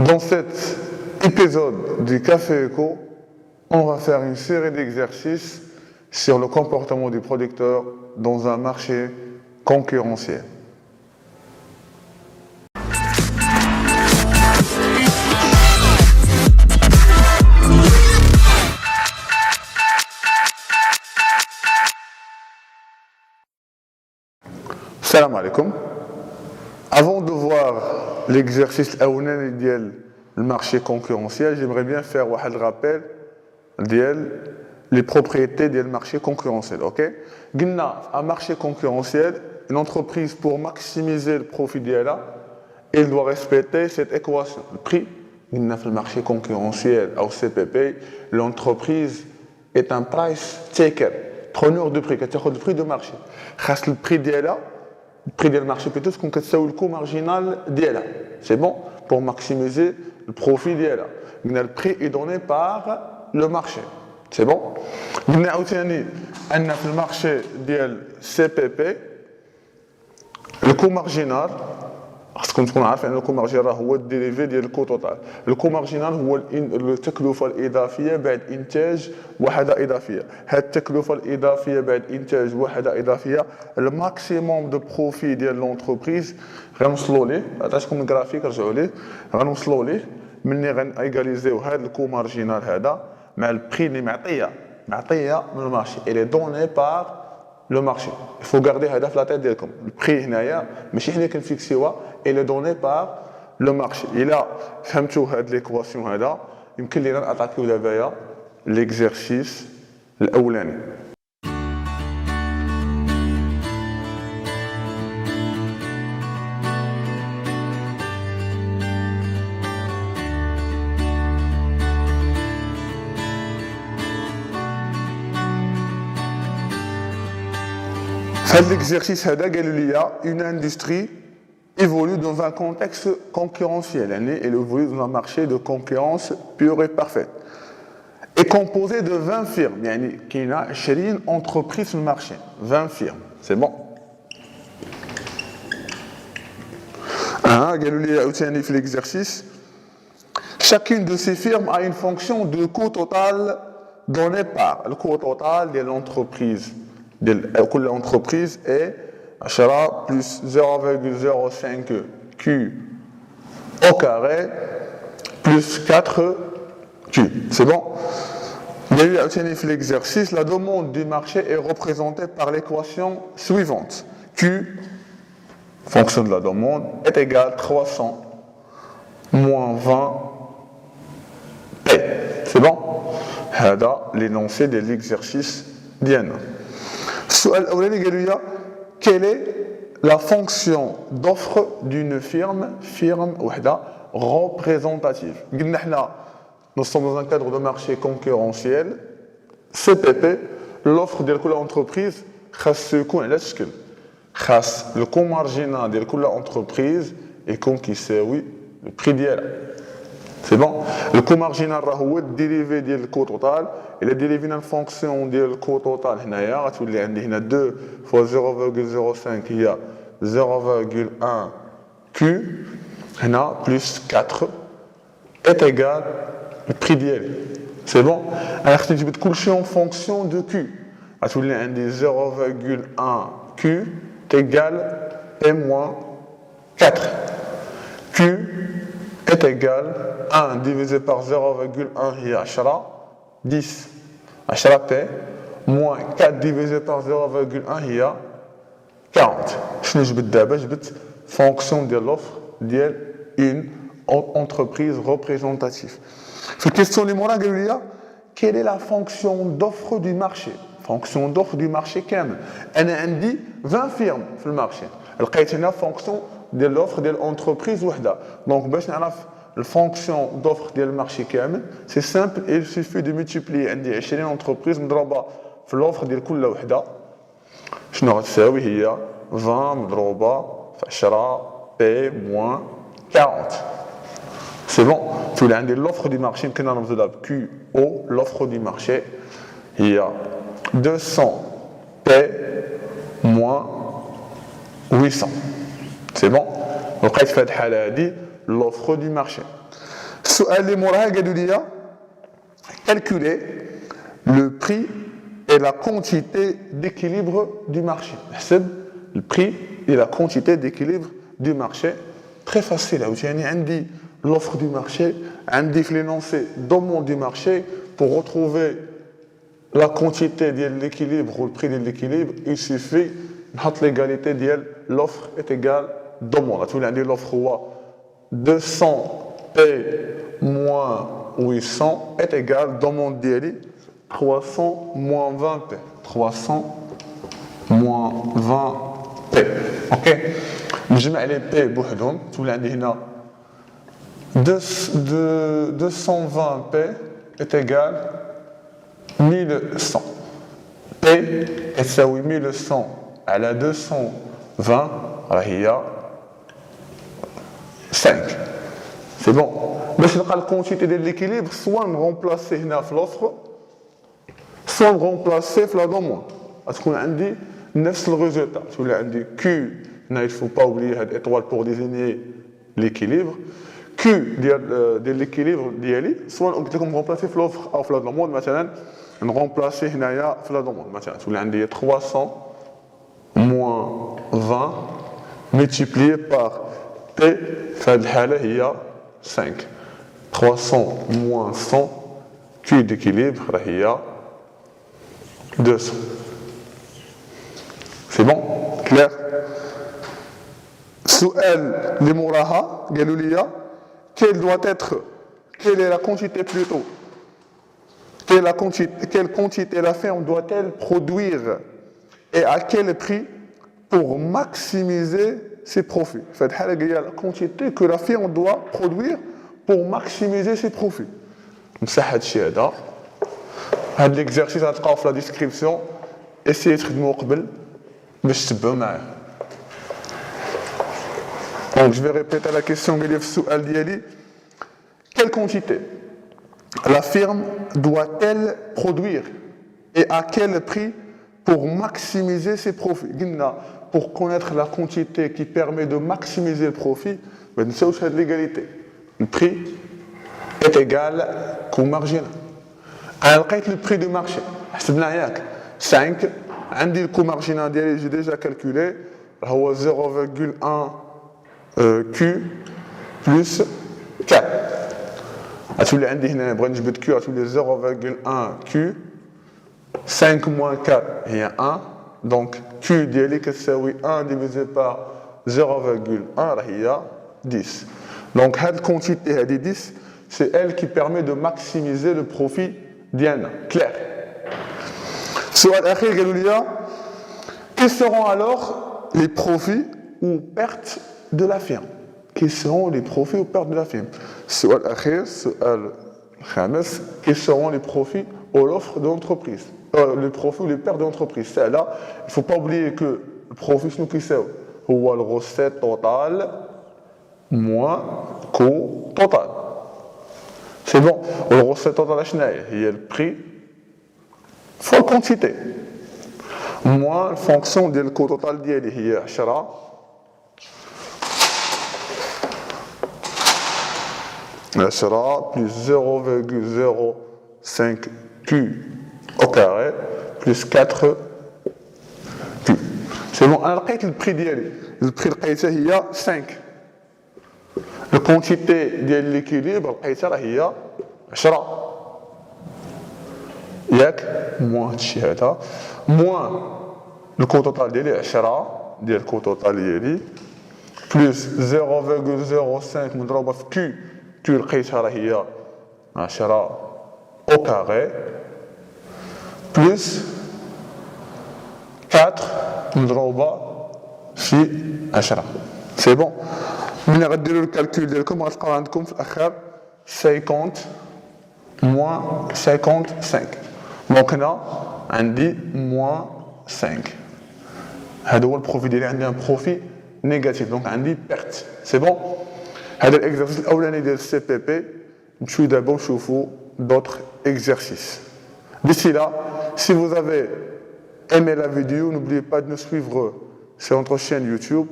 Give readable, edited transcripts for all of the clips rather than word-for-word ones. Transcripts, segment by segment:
Dans cet épisode du Café Éco, on va faire une série d'exercices sur le comportement du producteur dans un marché concurrentiel. Salam alaikum. Avant de voir l'exercice aounani ديال le marché concurrentiel, j'aimerais bien faire un rappel les propriétés du marché concurrentiel. Ok? Un marché concurrentiel, une entreprise pour maximiser le profit d'elle, elle doit respecter cette équation. Le prix, dans le marché concurrentiel au CPP, l'entreprise est un price taker, preneur de prix, qui a le prix de marché. Le prix d'elle, le prix du marché plutôt, c'est qu'on a le coût marginal d'elle. C'est bon pour maximiser le profit d'elle. Le prix est donné par le marché. C'est bon. On a aussi le marché du CPP, le coût marginal. Parce qu'on a fait le coût marginal, c'est le dérivé du coût total. Le coût marginal, c'est le تكلفة الإضافية بعد إنتاج وحدة إضافية. هذه التكلفة الإضافية بعد إنتاج وحدة إضافية، الماكسيموم دو بروفي ديال لونتربريز غنوصلوا ليه، عطيتكم الجرافيك رجعوا ليه، غنوصلوا ليه مني غنأيكاليزيو هذا الكو مارجينال هذا مع البري اللي معطيه من المارشي. إلي دوني باغ le marché. Il faut garder هذا في la tête ديالكم. Le prix هنايا ماشي حنا كنفيكسيوها، il est donné par le marché. إلا فهمتوا هاد ليكواسيون هذا يمكن لينا ناتاكيو دابا l'exercice الأولاني. L'exercice une industrie évolue dans un contexte concurrentiel. Elle évolue dans un marché de concurrence pure et parfaite. Est composé de 20 firmes. Il y a 20 entreprises sur le marché. 20 firmes. C'est bon. L'exercice. Chacune de ces firmes a une fonction de coût total donné par le coût total de l'entreprise. كل entreprise est 10 plus 0,05 Q au carré plus 4 Q. C'est bon? Il y a eu à l'exercice, la demande du marché est représentée par l'équation suivante. Q, fonction de la demande, est égal à 300 moins 20 P. C'est bon? C'est l'énoncé de l'exercice d'Ienne. Quelle est la fonction d'offre d'une firme représentative? Nous sommes dans un cadre de marché concurrentiel. CPP, l'offre de l'entreprise, le coût marginal de l'entreprise est comme qui c'est le prix d'elle. C'est bon. Le coût marginal est le dérivé du coût total. Et le dérivé en fonction du coût total, il y a 2 fois 0,05, il y a 0,1 Q, il y a plus 4, est égal au prix d'elle. C'est bon. Alors, tu peux coucher en fonction de Q. Il y a 0,1 Q est égal à moins 4. Q est égal à 1 divisé par 0,1 il y a 10. 10 P moins 4 divisé par 0,1 il y a 40. Je vais fonction de l'offre d'une entreprise représentative. La question de mon quelle est la fonction d'offre du marché? Fonction d'offre du marché كامل. أنا عندي 20 firmes في المارشي. لقيت هنا fonction de l'offre de l'entreprise وحده. Donc باش نعرف la fonction d'offre du marché كامل, c'est simple, il suffit de multiplier عندي 20 entreprises مضروبة في l'offre ديال كل وحده. شنو غتساوي هي 20 مضروبة في 10 P moins 40. C'est bon. Tu as l'offre du marché, QO, l'offre du marché, il y a 200 P moins 800. C'est bon. Donc, l'offre du marché. السؤال اللي موراها قالوا لي calculer le prix et la quantité d'équilibre du marché. نحسب le prix et la quantité d'équilibre du marché. Très facile. يعني عندي l'offre du marché, عندي في l'énoncé demande du marché pour retrouver la quantité de l'équilibre ou le prix de l'équilibre, il suffit de l'égalité de l'offre est égale demande. Tu l'as dit l'offre 200p moins 800 est égal demande d'Eli 300 moins 20p. 300 moins 20p. Ok. نجمع les p بوحدهم. Tu l'as dit هنا 220p est égal 1100. P est 1100 à la 220, il y a 5. C'est bon. Mais si la quantité de l'équilibre, soit on remplace l'offre, soit on remplace la demande. Parce qu'on a dit le résultat. Si on a dit Q, il ne faut pas oublier l'étoile pour désigner l'équilibre. Q de l'équilibre, soit on remplace l'offre ou la demande. Maintenant, on remplace la demande. Maintenant, si on a dit 300 moins 20 multiplié par P, il y a 5. 300 moins 100, Q d'équilibre, il y a 200. C'est bon? Clair? Souel les mouraha, Galoulia, quelle est la quantité plutôt? Quelle quantité la ferme doit-elle produire et à quel prix pour maximiser ses profits? Il y a la quantité que la firme doit produire pour maximiser ses profits. C'est l'exercice à travers la description. Essayez de faire donc je vais répéter la question. Quelle quantité la firme doit-elle produire et à quel prix pour maximiser ses profits? Pour connaître la quantité qui permet de maximiser le profit, nous savons que c'est l'égalité. Le prix est égal au coût marginal. Alors, le prix du marché, 5, le coût marginal, j'ai déjà calculé, c'est 0,1 Q plus 4. Tu l'as dit, Q à tous les 0,1 Q, 5 moins 4, il y a 1. Donc, Q c'est 1 divisé par 0,1, il y a 10. Donc, cette quantité, 10, c'est elle qui permet de maximiser le profit d'Yann. Clair. Quels seront alors les profits ou pertes de la firme? Quels seront les profits ou pertes de la firme? Quels seront les profits ou l'offre de l'entreprise? Les profits ou les pertes de l'entreprise. C'est là, il ne faut pas oublier que le profit, c'est le recette totale moins coût total. C'est bon. Le recette totale, il y a le prix fois la quantité. Moins la fonction du coût total, il y a 10. Plus 0,05 Q au carré plus 4 Q. C'est bon, alors le prix d'Yali. Le prix de il y a 5. La quantité de l'équilibre, il y a 10. Il y a moins moins le coût total d'Yali, 10. Le coût total d'Yali plus 0,05 مضروبة في Q. Q القيسرة هي 10 au carré plus 4 مضروبة في 10. C'est bon. من غديروا الكالكول ديالكم غتلقاو عندكم في الأخر 50 moins 55. دونك هنا عندي moins 5. هذا هو البروفي ديالي. عندي ان بروفي négatif, donc عندي perte. C'est bon. هذا l'exercice الأولاني ديال CPP. نمشيو دابا ونشوفوا d'autres exercices. D'ici là, si vous avez aimé la vidéo, n'oubliez pas de nous suivre sur notre chaîne YouTube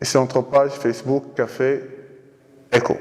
et sur notre page Facebook Café Echo.